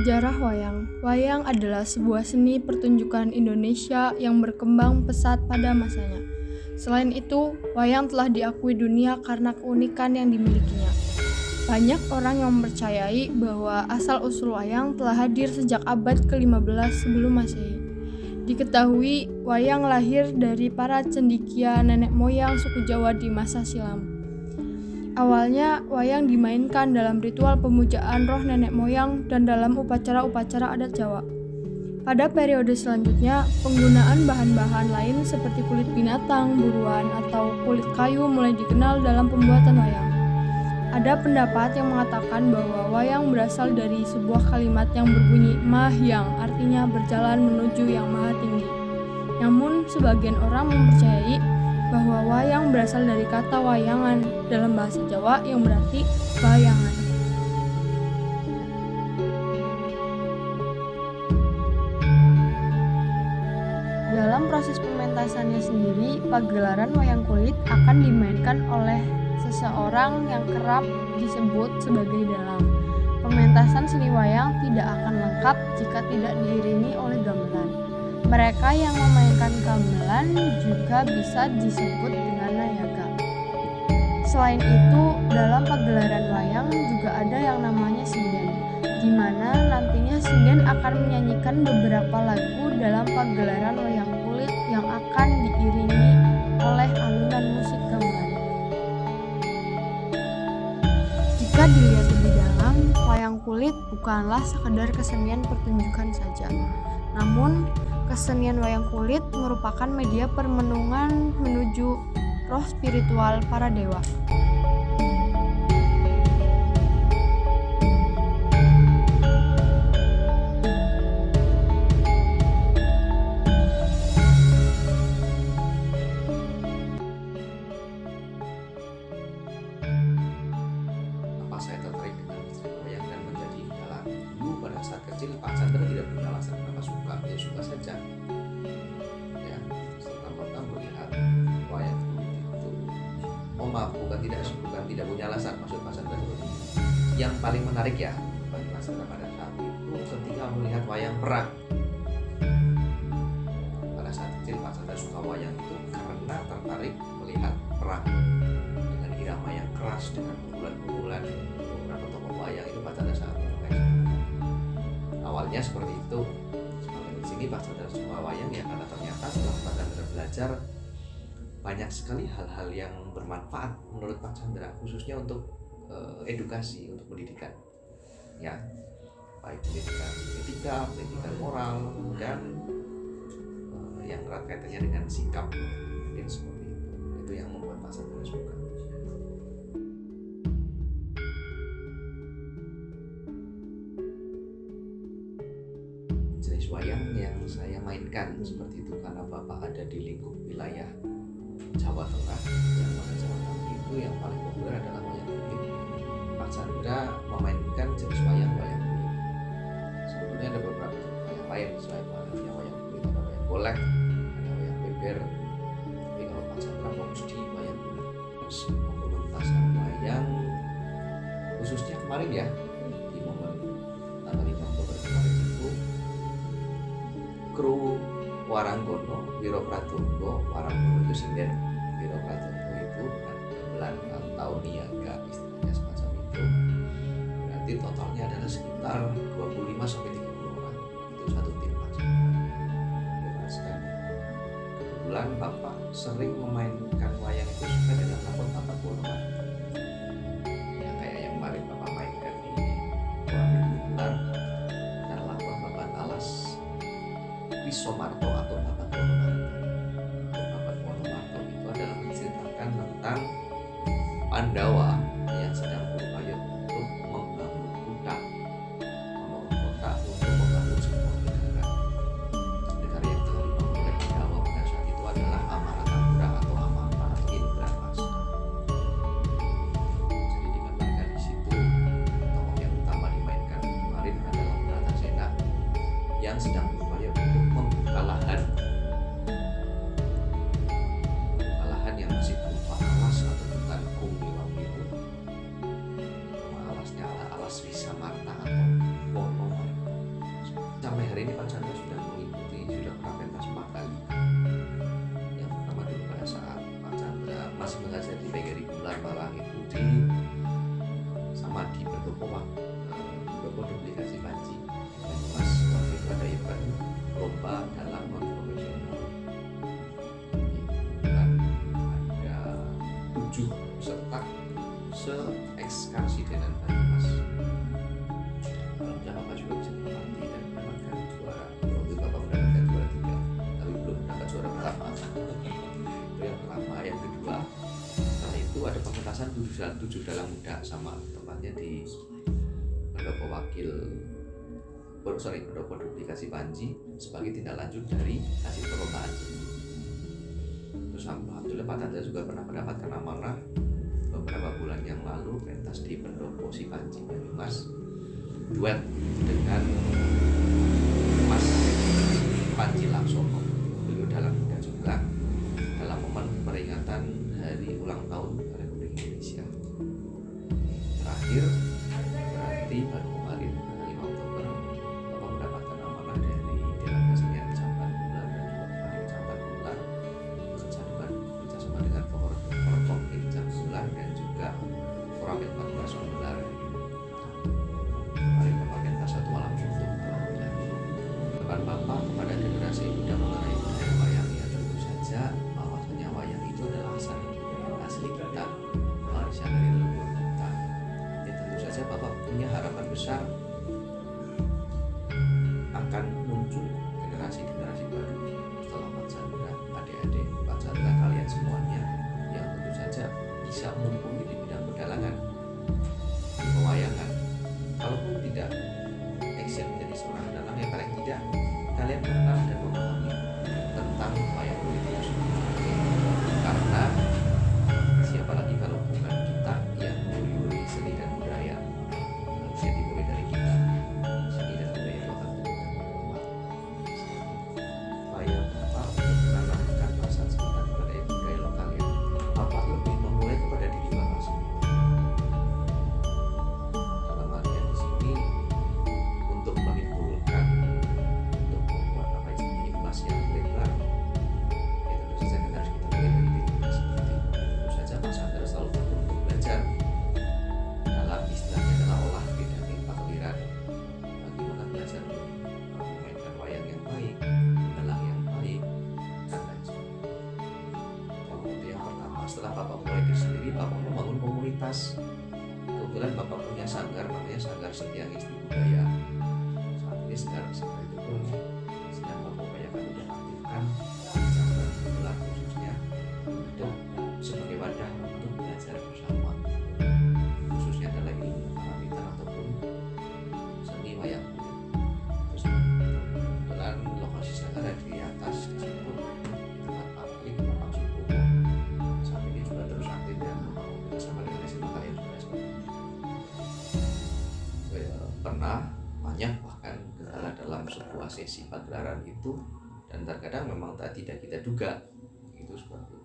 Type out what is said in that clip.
Sejarah wayang. Wayang adalah sebuah seni pertunjukan Indonesia yang berkembang pesat pada masanya. Selain itu, wayang telah diakui dunia karena keunikan yang dimilikinya. Banyak orang yang mempercayai bahwa asal-usul wayang telah hadir sejak abad ke-15 sebelum Masehi. Diketahui, wayang lahir dari para cendekia nenek moyang suku Jawa di masa silam. Awalnya, wayang dimainkan dalam ritual pemujaan roh nenek moyang dan dalam upacara-upacara adat Jawa. Pada periode selanjutnya, penggunaan bahan-bahan lain seperti kulit binatang, buruan, atau kulit kayu mulai dikenal dalam pembuatan wayang. Ada pendapat yang mengatakan bahwa wayang berasal dari sebuah kalimat yang berbunyi mahyang, artinya berjalan menuju yang maha tinggi. Namun, sebagian orang mempercayai bahwa wayang berasal dari kata wayangan dalam bahasa Jawa yang berarti bayangan. Dalam proses pementasannya sendiri, pagelaran wayang kulit akan dimainkan oleh seseorang yang kerap disebut sebagai dalang. Pementasan seni wayang tidak akan lengkap jika tidak diiringi oleh gamelan. Mereka yang memainkan gamelan juga bisa disebut dengan nayaga. Selain itu, dalam pagelaran wayang juga ada yang namanya sinden, di mana nantinya sinden akan menyanyikan beberapa lagu dalam pagelaran wayang kulit yang akan diiringi oleh alunan musik gamelan. Jika dilihat lebih dalam, wayang kulit bukanlah sekedar kesenian pertunjukan saja, namun kesenian wayang kulit merupakan media permenungan menuju roh spiritual para dewa. Apa saya tertarik dengan wayang dan menjadi dalang? Dulu pada saat kecil Pak Chandra tidak punya alasan kenapa suka, ya suka saja. Ya, serta-merta melihat wayang kulit itu. Bukan tidak punya alasan, maksud Pak Chandra seperti itu. Yang paling menarik ya bagi Pak Chandra pada saat itu ketika melihat wayang perang. Pada saat kecil Pak Chandra suka wayang itu karena tertarik melihat perang dengan irama yang keras, dengan pukulan-pukulan beberapa tokoh wayang itu Pak Chandra sangat menyukai. Awalnya seperti itu. Semakin di sini Pak Chandra suka wayang ya karena ternyata setelah Pak Chandra belajar banyak sekali hal-hal yang bermanfaat menurut Pak Chandra, khususnya untuk edukasi, untuk pendidikan, ya, baik pendidikan etika, pendidikan moral, dan yang erat kaitannya dengan sikap, mungkin seperti itu. Itu yang membuat Pak Chandra suka. Jenis wayang yang saya mainkan seperti itu karena Bapak ada di lingkup wilayah Jawa Tengah, yang mana Jawa Tengah itu yang paling populer adalah wayang kulit. Pak Chandra memainkan jenis wayang kulit. Sebetulnya ada beberapa wayang lain selain wayang kulit, ada wayang golek, ada wayang beber. Tapi kalau Pak Chandra fokus di wayang kulit, terus mempementaskan wayang, khususnya kemarin ya di momen tanggal 5 Oktober kemarin itu, kru Waranggono, Wiro Pratunggo, Waranggono itu sinden, Wiro Pratunggo itu gamelan atau niaga, istilahnya semacam itu. Berarti totalnya adalah sekitar 25-30 orang. Itu satu tim Pak Chandra. Kebetulan Bapak sering memainkan wayang itu sesuai dengan lakon Bapak Bonoman. Ya kayak yang kemarin Bapak mainkan di Wamil Bulan dan lakon Bapak Talas Wisomarto atau Bapak Bonomarto. Bapak Bonomarto itu adalah menceritakan tentang Pandawa yang sedang berupaya untuk membangun kota untuk membangun sebuah negara yang telah dibangun oleh Pandawa pada saat itu adalah Amaratapura atau Amapa atau Indrapasta. Jadi digambarkan di situ tokoh yang utama dimainkan kemarin adalah Bratasena yang sedang berupaya untuk membuka lahan yang masih berupa alas atau bukan kung liwang liwu pementasan tujuh dalang muda sama tempatnya di Pendopo Pendopo Duplikasi Panji sebagai tindak lanjut dari hasil perlombaan seni. Terus alhamdulillah Pak Tanda juga pernah mendapatkan amanah beberapa bulan yang lalu pentas di Pendopo Si Panji Banyumas, duet dengan Mas Panji Laksono, beliau dalang muda juga, dalam momen peringatan hari ulang tahun Republik Indonesia. Terakhir berarti baru kemarin 5 Oktober Bapak mendapatkan amanah dari Dewan Kesenian Campan Bulan dan juga kemarin Campan Bulan kerjasama dengan Forkom Campan Bulan dan juga Foramen 14 Bulan. Kemarin Bapak pentas 1 malam suntuk, alhamdulillah. Depan Bapak kepada generasi muda mengenai budaya wayang, ya tentu saja bahwasanya wayang itu adalah asli kita, warisan dari leluhur kita. Ya tentu saja Bapak punya harapan besar akan muncul generasi-generasi baru setelah Pak Chandra, adik-adik Pak Chandra kalian semuanya yang tentu saja bisa mumpuni di bidang pedalangan, di pewayangan. Kalaupun tidak action menjadi seorang dalang, ya paling tidak kalian mengenal dan memahami tentang wayang kulit itu sendiri. Karena siapa lagi kalau bukan kita yang menyuri seni dan budaya, harusnya dimulai dari kita. Seni dan budaya itu akan tumbuh dan berkembang. Upaya Bapak untuk menanamkan rasa cinta kepada budaya lokal ya, Bapak lebih memulai kepada diri Bapak sendiri. Dalam artian di sini untuk menimbulkan, untuk membuat apa istilahnya imbas yang lebar, ya tentu saja kan harus kita mulai dari diri kita sendiri. Tentu saja Pak Chandra selalu perlu untuk belajar dalam istilahnya adalah olah bidang pakliran, bagaimana belajar memainkan wayang yang baik, mendalang yang baik, dan lain sebagainya. Kalau itu yang pertama, setelah Bapak mulai diri sendiri, Bapak membangun komunitas. Kebetulan Bapak punya sanggar namanya Sanggar Setia Ngesti Budaya. Saat ini sanggar itu pun sedang Bapak upayakan untuk aktifkan sanggar sebelah khususnya untuk sebagai wadah untuk belajar bersama, khususnya adalah ilmu karawitan ataupun seni wayang kulit. Terus kebetulan lokasi sanggar di atas di situ di tempat pabrik Bapak Sukomo. Saat ini juga terus aktif dan mau bersama dengan SMA yang sudah seperti ini. Pernah banyak bahkan kendala dalam sebuah sesi pagelaran itu, dan terkadang memang tidak kita duga itu seperti itu.